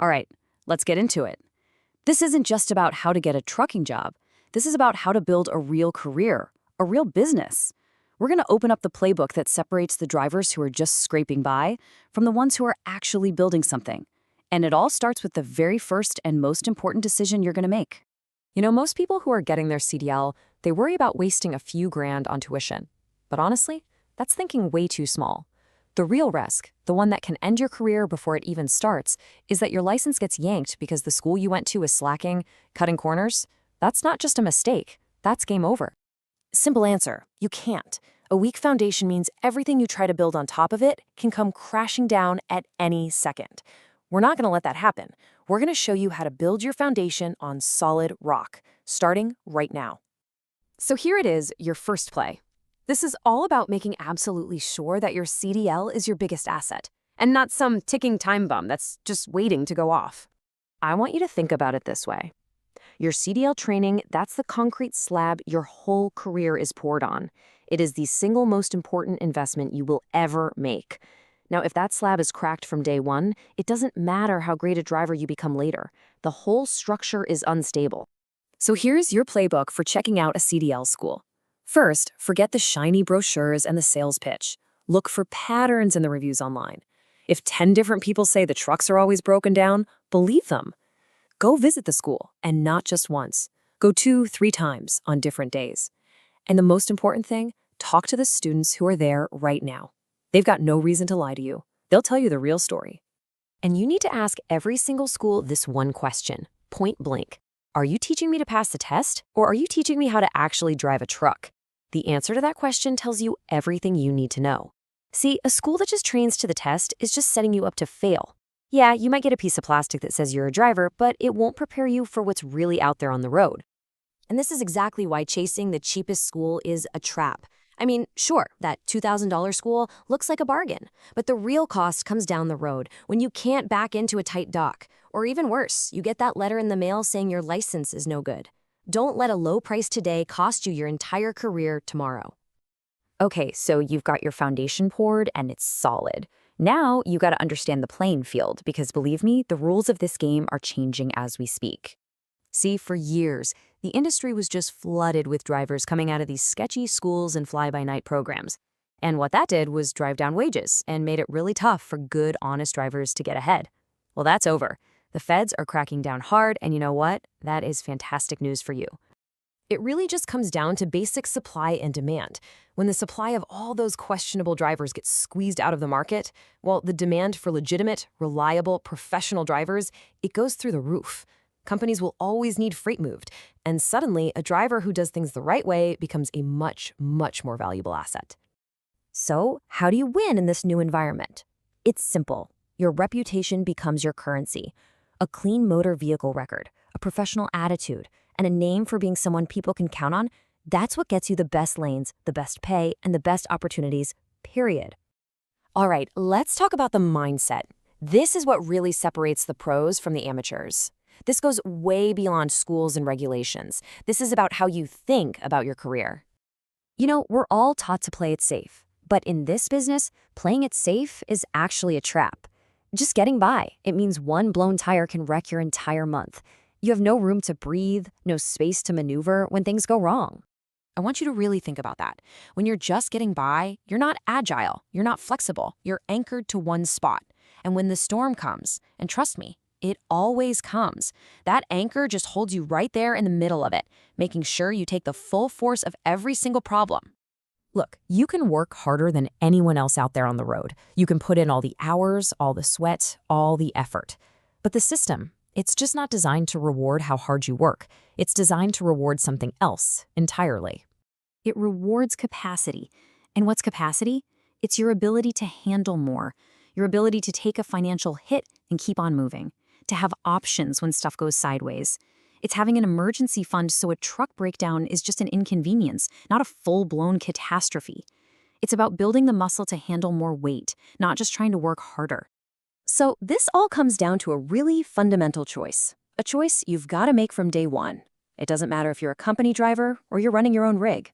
All right, let's get into it. This isn't just about how to get a trucking job. This is about how to build a real career, a real business. We're going to open up the playbook that separates the drivers who are just scraping by from the ones who are actually building something. And it all starts with the very first and most important decision you're going to make. Most people who are getting their CDL, they worry about wasting a few grand on tuition. But honestly, that's thinking way too small. The real risk, the one that can end your career before it even starts, is that your license gets yanked because the school you went to is slacking, cutting corners. That's not just a mistake, that's game over. Simple answer, you can't. A weak foundation means everything you try to build on top of it can come crashing down at any second. We're not going to let that happen. We're going to show you how to build your foundation on solid rock, starting right now. So here it is, your first play. This is all about making absolutely sure that your CDL is your biggest asset, and not some ticking time bomb that's just waiting to go off. I want you to think about it this way. Your CDL training, that's the concrete slab your whole career is poured on. It is the single most important investment you will ever make. Now, if that slab is cracked from day one, it doesn't matter how great a driver you become later. The whole structure is unstable. So here's your playbook for checking out a CDL school. First, forget the shiny brochures and the sales pitch. Look for patterns in the reviews online. If 10 different people say the trucks are always broken down, believe them. Go visit the school, and not just once. Go 2-3 times on different days. And the most important thing, talk to the students who are there right now. They've got no reason to lie to you. They'll tell you the real story. And you need to ask every single school this one question, point blank. Are you teaching me to pass the test, or are you teaching me how to actually drive a truck? The answer to that question tells you everything you need to know. See, a school that just trains to the test is just setting you up to fail. Yeah, you might get a piece of plastic that says you're a driver, but it won't prepare you for what's really out there on the road. And this is exactly why chasing the cheapest school is a trap. I mean, sure, that $2,000 school looks like a bargain, but the real cost comes down the road when you can't back into a tight dock. Or even worse, you get that letter in the mail saying your license is no good. Don't let a low price today cost you your entire career tomorrow. Okay, so you've got your foundation poured and it's solid. Now you got to understand the playing field because believe me, the rules of this game are changing as we speak. See, for years, the industry was just flooded with drivers coming out of these sketchy schools and fly-by-night programs. And what that did was drive down wages and made it really tough for good, honest drivers to get ahead. Well, that's over. The feds are cracking down hard, and you know what? That is fantastic news for you. It really just comes down to basic supply and demand. When the supply of all those questionable drivers gets squeezed out of the market, well, the demand for legitimate, reliable, professional drivers, it goes through the roof. Companies will always need freight moved, and suddenly a driver who does things the right way becomes a much, much more valuable asset. So, how do you win in this new environment? It's simple. Your reputation becomes your currency. A clean motor vehicle record, a professional attitude, and a name for being someone people can count on, that's what gets you the best lanes, the best pay, and the best opportunities, period. All right, let's talk about the mindset. This is what really separates the pros from the amateurs. This goes way beyond schools and regulations. This is about how you think about your career. We're all taught to play it safe. But in this business, playing it safe is actually a trap. Just getting by, it means one blown tire can wreck your entire month. You have no room to breathe, no space to maneuver when things go wrong. I want you to really think about that. When you're just getting by, you're not agile, you're not flexible, you're anchored to one spot. And when the storm comes, and trust me, it always comes, that anchor just holds you right there in the middle of it, making sure you take the full force of every single problem. Look, you can work harder than anyone else out there on the road. You can put in all the hours, all the sweat, all the effort. But the system, it's just not designed to reward how hard you work. It's designed to reward something else entirely. It rewards capacity. And what's capacity? It's your ability to handle more, your ability to take a financial hit and keep on moving, to have options when stuff goes sideways. It's having an emergency fund so a truck breakdown is just an inconvenience, not a full-blown catastrophe. It's about building the muscle to handle more weight, not just trying to work harder. So this all comes down to a really fundamental choice, a choice you've got to make from day one. It doesn't matter if you're a company driver or you're running your own rig.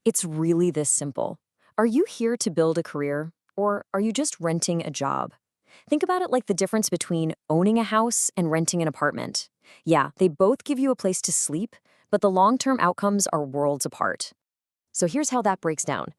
It's really this simple. Are you here to build a career, or are you just renting a job? Think about it like the difference between owning a house and renting an apartment. Yeah, they both give you a place to sleep, but the long-term outcomes are worlds apart. So here's how that breaks down.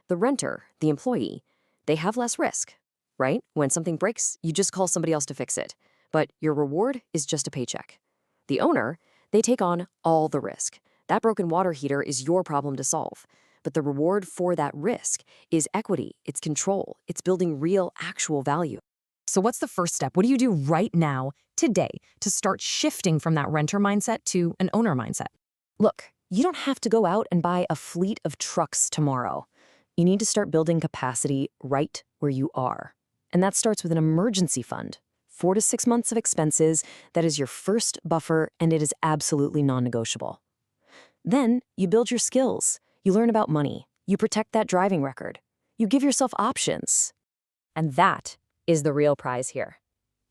The renter, the employee, they have less risk, right? When something breaks, you just call somebody else to fix it. But your reward is just a paycheck. The owner, they take on all the risk. That broken water heater is your problem to solve. But the reward for that risk is equity, it's control, it's building real, actual value. So what's the first step? What do you do right now, today, to start shifting from that renter mindset to an owner mindset? Look, you don't have to go out and buy a fleet of trucks tomorrow. You need to start building capacity right where you are. And that starts with an emergency fund. 4 to 6 months of expenses, that is your first buffer, and it is absolutely non-negotiable. Then you build your skills. You learn about money. You protect that driving record. You give yourself options. And that is the real prize here.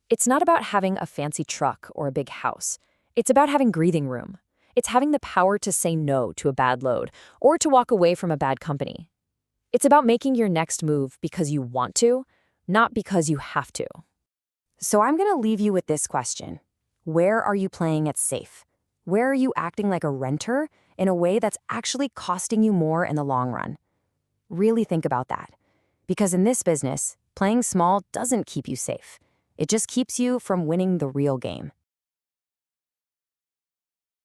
It's not about having a fancy truck or a big house. It's about having breathing room. It's having the power to say no to a bad load or to walk away from a bad company. It's about making your next move because you want to, not because you have to. So I'm going to leave you with this question. Where are you playing it safe? Where are you acting like a renter in a way that's actually costing you more in the long run? Really think about that. Because in this business, playing small doesn't keep you safe. It just keeps you from winning the real game.